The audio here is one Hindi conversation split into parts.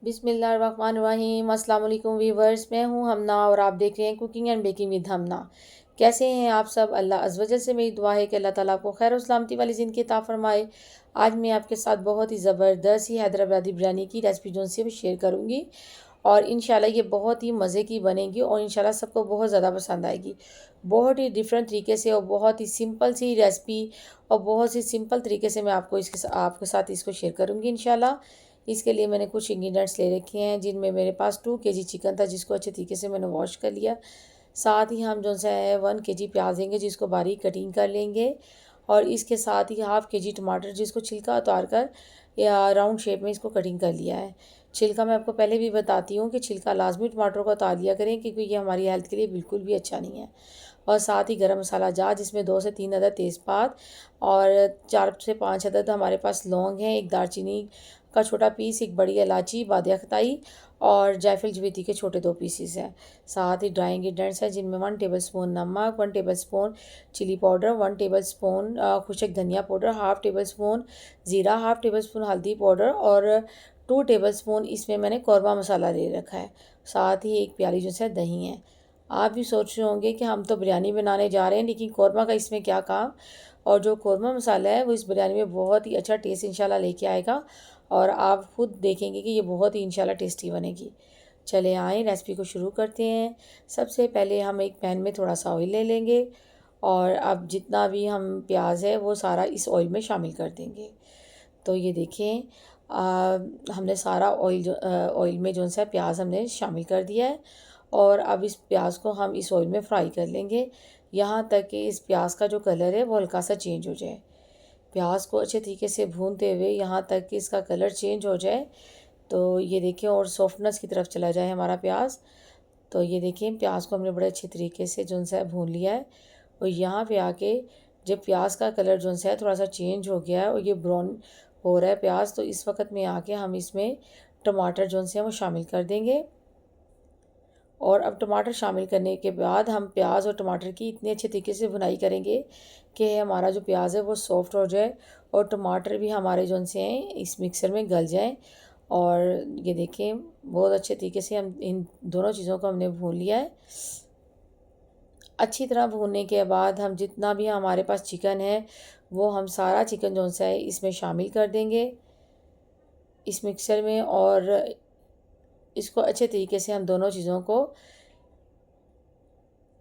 बिस्मिल्लाहिर्रहमानिर्रहीम। अस्सलाम वालेकुम वीवर्स, मैं हूं हमना और आप देख रहे हैं कुकिंग एंड बेकिंग विद हमना। कैसे हैं आप सब? अल्लाह अज़्ज़ वजल से मेरी दुआ है कि अल्लाह ताला आपको खैर और सलामती वाली ज़िंदगी अता फ़रमाए। आज मैं आपके साथ बहुत ही ज़बरदस्त ही हैदराबादी बिरयानी की रेसिपी जो से शेयर करूँगी और इंशाल्लाह ये बहुत ही मज़े की बनेगी और इंशाल्लाह सबको बहुत ज़्यादा पसंद आएगी। बहुत ही डिफरेंट तरीके से और बहुत ही सिंपल सी रेसिपी और बहुत ही सिंपल तरीके से मैं आपको आपके साथ इसको शेयर करूँगी इंशाल्लाह। इसके लिए मैंने कुछ इंग्रेडिएंट्स ले रखे हैं जिनमें मेरे पास 2 kg चिकन था जिसको अच्छे तरीके से मैंने वॉश कर लिया। साथ ही हम जो सा है 1 kg प्याज लेंगे जिसको बारीक कटिंग कर लेंगे और इसके साथ ही हाफ़ kg टमाटर जिसको छिलका उतार कर या राउंड शेप में इसको कटिंग कर लिया है। छिलका मैं आपको पहले भी बताती हूँ कि छिलका लाजमी टमाटर को उतार लिया करें क्योंकि ये हमारी हेल्थ के लिए बिल्कुल भी अच्छा नहीं है। और साथ ही गरम मसाला जार जिसमें 2 से 3 अदद तेज़पात और 4 से 5 अदद हमारे पास लौंग हैं, एक दालचीनी का छोटा पीस, एक बड़ी इलायची, बादिया खताई और जायफल जवित्री के छोटे 2 पीसेस हैं। साथ ही ड्राई इंग्रेडिएंट्स हैं जिनमें 1 टेबलस्पून नमक, 1 टेबलस्पून चिली पाउडर, 1 टेबलस्पून खुशक धनिया पाउडर, हाफ़ टेबलस्पून ज़ीरा, हाफ़ टेबलस्पून हल्दी पाउडर और 2 टेबलस्पून इसमें मैंने कौरमा मसाला ले रखा है। साथ ही एक प्याली जो है दही है। आप भी सोच रहे होंगे कि हम तो बिरयानी बनाने जा रहे हैं लेकिन कौरमा का इसमें क्या काम। और जो कौरमा मसाला है वो इस बिरयानी में बहुत ही अच्छा टेस्ट इंशाल्लाह लेके आएगा और आप खुद देखेंगे कि ये बहुत ही इंशाल्लाह टेस्टी बनेगी। चले आएँ रेसिपी को शुरू करते हैं। सबसे पहले हम एक पैन में थोड़ा सा ऑयल ले लेंगे और अब जितना भी हम प्याज है वो सारा इस ऑयल में शामिल कर देंगे। तो ये देखें हमने सारा ऑयल में जो सा प्याज हमने शामिल कर दिया है और अब इस प्याज को हम इस ऑयल में फ्राई कर लेंगे यहाँ तक कि इस प्याज का जो कलर है वो हल्का सा चेंज हो जाए। प्याज को अच्छे तरीके से भूनते हुए यहाँ तक कि इसका कलर चेंज हो जाए। तो ये देखें और सॉफ्टनेस की तरफ चला जाए हमारा प्याज। तो ये देखें प्याज को हमने बड़े अच्छे तरीके से जो सा भून लिया है और यहाँ पे आके जब प्याज का कलर जो सा है थोड़ा सा चेंज हो गया है और ये ब्राउन हो रहा है प्याज, तो इस वक्त में आके हम इसमें टमाटर जो से हैं वो शामिल कर देंगे। और अब टमाटर शामिल करने के बाद हम प्याज और टमाटर की इतने अच्छे तरीके से भुनाई करेंगे कि हमारा जो प्याज है वो सॉफ्ट हो जाए और टमाटर भी हमारे जो से हैं इस मिक्सर में गल जाएं। और ये देखें बहुत अच्छे तरीके से हम इन दोनों चीज़ों को हमने भून लिया है। अच्छी तरह भूनने के बाद हम जितना भी हमारे पास चिकन है वो हम सारा चिकन जो सा है इसमें शामिल कर देंगे इस मिक्सर में और इसको अच्छे तरीके से हम दोनों चीज़ों को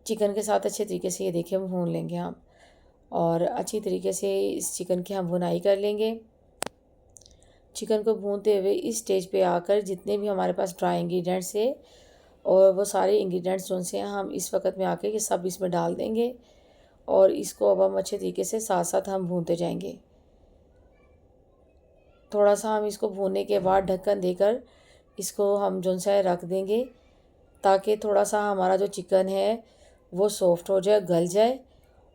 चिकन के साथ अच्छे तरीके से ये देखिए भून लेंगे हम और अच्छी तरीके से इस चिकन की हम भुनाई कर लेंगे। चिकन को भूनते हुए इस स्टेज पे आकर जितने भी हमारे पास ड्राई इंग्रेडिएंट्स है और वो सारे इंग्रेडिएंट्स जो से हैं हम इस वक्त में आके ये सब इसमें डाल देंगे और इसको अब हम अच्छे तरीके से साथ साथ हम भूनते जाएंगे। थोड़ा सा हम इसको भूनने के बाद ढक्कन देकर इसको हम जो सा है रख देंगे ताकि थोड़ा सा हमारा जो चिकन है वो सॉफ्ट हो जाए, गल जाए।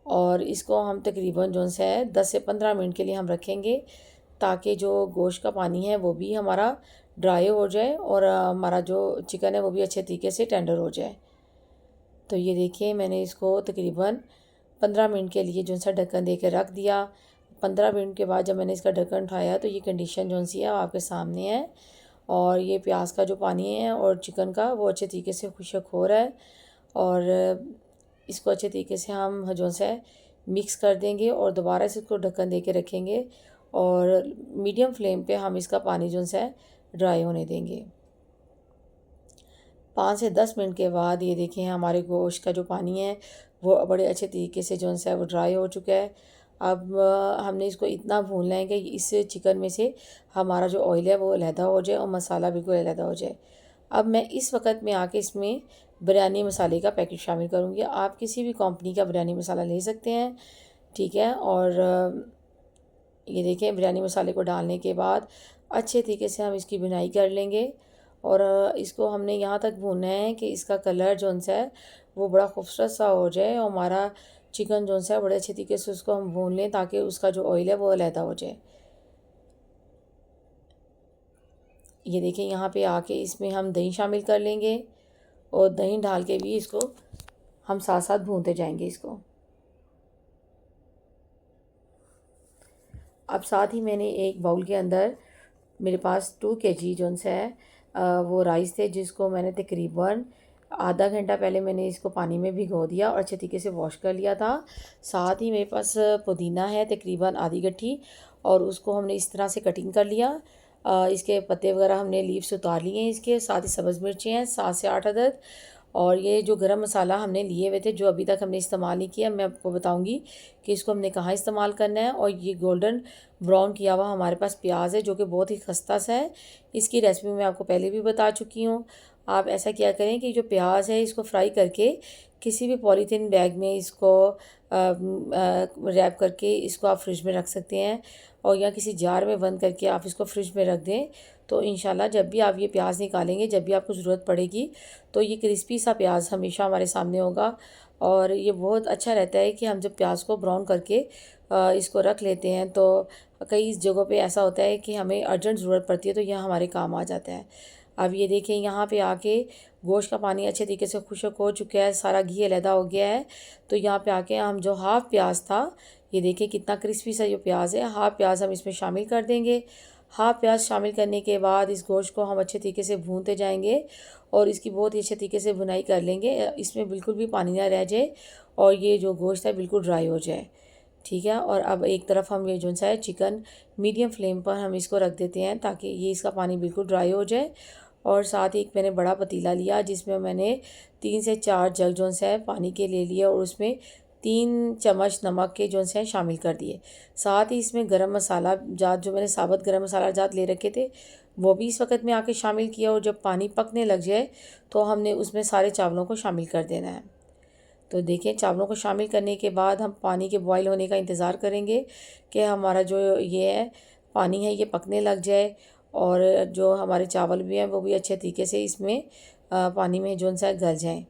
और इसको हम तकरीबन जो सा है 10 से 15 मिनट के लिए हम रखेंगे ताकि जो गोश्त का पानी है वो भी हमारा ड्राई हो जाए और हमारा जो चिकन है वो भी अच्छे तरीके से टेंडर हो जाए। तो ये देखिए मैंने इसको तकरीबन 15 मिनट के लिए जो सा ढक्कन दे के रख दिया। 15 मिनट के बाद जब मैंने इसका ढक्कन उठाया तो ये कंडीशन जो सी है आपके सामने है और ये प्याज का जो पानी है और चिकन का वो अच्छे तरीके से खुशक हो रहा है। और इसको अच्छे तरीके से हम जो सा मिक्स कर देंगे और दोबारा से इसको ढक्कन दे के रखेंगे और मीडियम फ्लेम पे हम इसका पानी जो सा ड्राई होने देंगे। 5 से 10 मिनट के बाद ये देखें हमारे गोश्त का जो पानी है वो बड़े अच्छे तरीके से जो सा वो ड्राई हो चुका है। अब हमने इसको इतना भूनना है कि इस चिकन में से हमारा जो ऑयल है वो अलहदा हो जाए और मसाला बिल्कुल अलहदा हो जाए। अब मैं इस वक्त में आके इसमें बिरयानी मसाले का पैकेट शामिल करूँगी। आप किसी भी कंपनी का बिरयानी मसाला ले सकते हैं, ठीक है। और ये देखें बिरयानी मसाले को डालने के बाद अच्छे तरीके से हम इसकी बुनाई कर लेंगे और इसको हमने यहाँ तक भूनना है कि इसका कलर जो सा है वो बड़ा खूबसूरत सा हो जाए और हमारा चिकन जो सा है बड़े अच्छे तरीके से उसको हम भून लें ताकि उसका जो ऑयल है वो अलहदा हो जाए। ये देखें यहाँ पे आके इसमें हम दही शामिल कर लेंगे और दही डाल के भी इसको हम साथ साथ भूनते जाएंगे इसको। अब साथ ही मैंने एक बाउल के अंदर मेरे पास 2 kg जो सा है वो राइस थे जिसको मैंने तकरीबन आधा घंटा पहले मैंने इसको पानी में भिगो दिया और अच्छे तरीके से वॉश कर लिया था। साथ ही मेरे पास पुदीना है तकरीबन आधी गट्ठी, और उसको हमने इस तरह से कटिंग कर लिया। इसके पत्ते वगैरह हमने लीव्स उतार लिए हैं इसके। साथ ही सब्ज़ मिर्चें हैं 7 से 8 अदद। और ये जो गरम मसाला हमने लिए हुए थे जो अभी तक हमने इस्तेमाल नहीं किया, मैं आपको बताऊंगी कि इसको हमने कहाँ इस्तेमाल करना है। और ये गोल्डन ब्राउन किया हुआ हमारे पास प्याज है जो कि बहुत ही खस्ता सा है। इसकी रेसिपी मैं आपको पहले भी बता चुकी हूँ। आप ऐसा क्या करें कि जो प्याज है इसको फ्राई करके किसी भी पॉलीथीन बैग में इसको रैप करके इसको आप फ्रिज में रख सकते हैं, और या किसी जार में बंद करके आप इसको फ्रिज में रख दें। तो इंशाल्लाह जब भी आप ये प्याज निकालेंगे, जब भी आपको ज़रूरत पड़ेगी, तो ये क्रिस्पी सा प्याज हमेशा हमारे सामने होगा। और ये बहुत अच्छा रहता है कि हम जब प्याज को ब्राउन करके इसको रख लेते हैं, तो कई जगहों पे ऐसा होता है कि हमें अर्जेंट ज़रूरत पड़ती है, तो यह हमारे काम आ जाता है। अब ये देखें यहाँ पे आके गोश्त का पानी अच्छे तरीके से खुश्क हो चुका है, सारा घी अलहदा हो गया है। तो यहाँ पे आके हम जो हाफ़ प्याज था, ये देखें कितना क्रिस्पी सा जो प्याज है, हाफ़ प्याज हम इसमें शामिल कर देंगे। हाफ़ प्याज शामिल करने के बाद इस गोश्त को हम अच्छे तरीके से भूनते जाएंगे और इसकी बहुत ही अच्छे तरीके से भुनाई कर लेंगे। इसमें बिल्कुल भी पानी ना रह जाए और ये जो गोश्त है बिल्कुल ड्राई हो जाए। ठीक है। और अब एक तरफ हम ये जो सा है चिकन मीडियम फ्लेम पर हम इसको रख देते हैं ताकि ये इसका पानी बिल्कुल ड्राई हो जाए। और साथ ही एक मैंने बड़ा पतीला लिया जिसमें मैंने 3 से 4 जग जो है पानी के ले लिए और उसमें 3 चम्मच नमक के जो है शामिल कर दिए। साथ ही इसमें गरम मसाला जात जो मैंने साबुत गरम मसाला जात ले रखे थे वो भी इस वक्त में आके शामिल किया। और जब पानी पकने लग जाए तो हमने उसमें सारे चावलों को शामिल कर देना है। तो देखिए चावलों को शामिल करने के बाद हम पानी के बॉईल होने का इंतज़ार करेंगे कि हमारा जो ये है पानी है ये पकने लग जाए और जो हमारे चावल भी हैं वो भी अच्छे तरीके से इसमें पानी में जो सा गल जाएँ।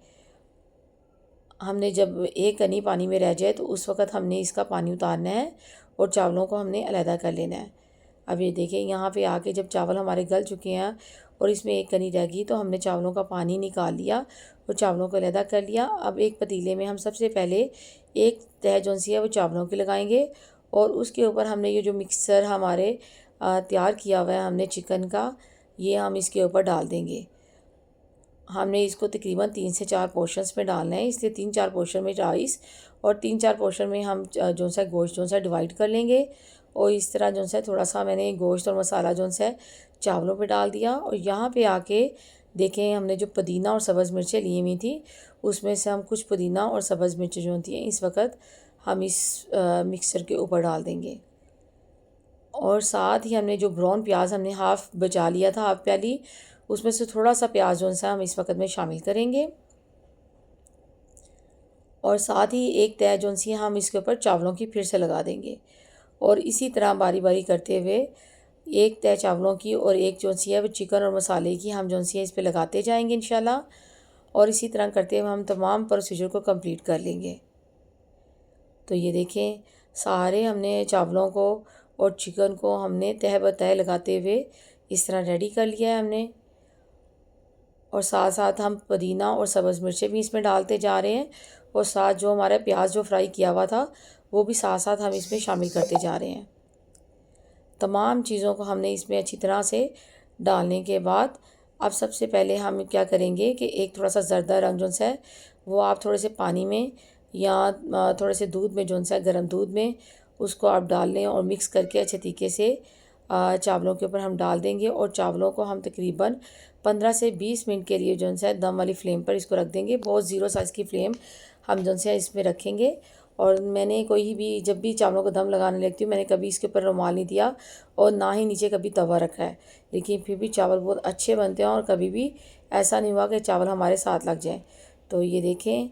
हमने जब एक कनी पानी में रह जाए तो उस वक़्त हमने इसका पानी उतारना है और चावलों को हमने अलहदा कर लेना है। अब ये देखिए यहाँ पे आके जब चावल हमारे गल चुके हैं और इसमें एक कनी रह गई तो हमने चावलों का पानी निकाल लिया और चावलों को अलहदा कर लिया। अब एक पतीले में हम सबसे पहले एक तह जो सी है वो चावलों की लगाएंगे और उसके ऊपर हमने ये जो मिक्सर हमारे तैयार किया हुआ है हमने चिकन का, ये हम इसके ऊपर डाल देंगे। हमने इसको तकरीबन 3 से 4 पोर्शंस में डालना है, इसलिए 3-4 पोर्शन में राइस और 3-4 पोर्शन में हम जो सा गोश्त जो सा डिवाइड कर लेंगे। और इस तरह जो सा थोड़ा सा मैंने गोश्त और मसाला जो सा चावलों पे डाल दिया। और यहाँ पे आके देखें हमने जो पुदीना और सब्ज़ मिर्चें ली हुई थी उसमें से हम कुछ पुदीना और सब्ज़ मिर्चें जो होती हैं इस वक्त हम इस मिक्सर के ऊपर डाल देंगे। और साथ ही हमने जो ब्राउन प्याज हमने हाफ़ बचा लिया था, हाफ़ प्याली, उसमें से थोड़ा सा प्याज जो सा हम इस वक्त में शामिल करेंगे। और साथ ही एक तह जो सी हम इसके ऊपर चावलों की फिर से लगा देंगे। और इसी तरह बारी बारी करते हुए एक तह चावलों की और एक जो सी है वो चिकन और मसाले की हम जो सी है इस पर लगाते जाएंगे इंशाल्लाह। और इसी तरह करते हुए हम तमाम प्रोसीजर को कंप्लीट कर लेंगे। तो ये देखें सारे हमने चावलों को और चिकन को हमने तह ब तह लगाते हुए इस तरह रेडी कर लिया है हमने। और साथ साथ हम पुदीना और सब्ज़ मिर्चें भी इसमें डालते जा रहे हैं और साथ जो हमारा प्याज जो फ्राई किया हुआ था वो भी साथ साथ हम इसमें शामिल करते जा रहे हैं। तमाम चीज़ों को हमने इसमें अच्छी तरह से डालने के बाद अब सबसे पहले हम क्या करेंगे कि एक थोड़ा सा ज़रदा रंग जो सा है वो आप थोड़े से पानी में या थोड़े से दूध में जो सा है गर्म दूध में उसको आप डाल लें और मिक्स करके अच्छे तरीके से चावलों के ऊपर हम डाल देंगे। और चावलों को हम तकरीबन 15 से 20 मिनट के लिए जो है दम वाली फ्लेम पर इसको रख देंगे। बहुत ज़ीरो साइज़ की फ्लेम हम जो है इसमें रखेंगे। और मैंने कोई भी जब भी चावलों को दम लगाने लगती हूँ मैंने कभी इसके ऊपर रुमाल नहीं दिया और ना ही नीचे कभी तवा रखा है, लेकिन फिर भी चावल बहुत अच्छे बनते हैं और कभी भी ऐसा नहीं हुआ कि चावल हमारे साथ लग जाएँ। तो ये देखें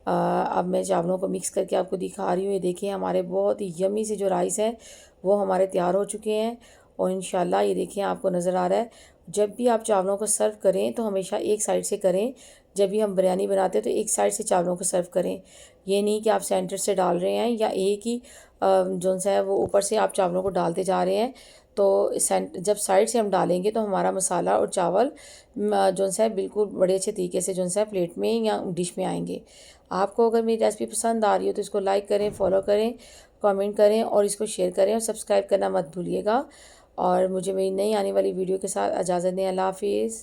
अब मैं चावलों को मिक्स करके आपको दिखा रही हूँ। ये देखिए हमारे बहुत ही यमी से जो राइस है वो हमारे तैयार हो चुके हैं। और इंशाल्लाह ये देखिए आपको नज़र आ रहा है, जब भी आप चावलों को सर्व करें तो हमेशा एक साइड से करें। जब भी हम बिरयानी बनाते हैं तो एक साइड से चावलों को सर्व करें, ये नहीं कि आप सेंटर से डाल रहे हैं या एक ही जो सा है वो ऊपर से आप चावलों को डालते जा रहे हैं। तो जब साइड से हम डालेंगे तो हमारा मसाला और चावल जो सा है बिल्कुल बड़े अच्छे तरीके से जो सा है प्लेट में या डिश में आएंगे। आपको अगर मेरी रेसिपी पसंद आ रही हो तो इसको लाइक करें, फॉलो करें, कमेंट करें और इसको शेयर करें और सब्सक्राइब करना मत भूलिएगा। और मुझे मेरी नई आने वाली वीडियो के साथ इजाज़त दें। अल्लाह हाफिज़।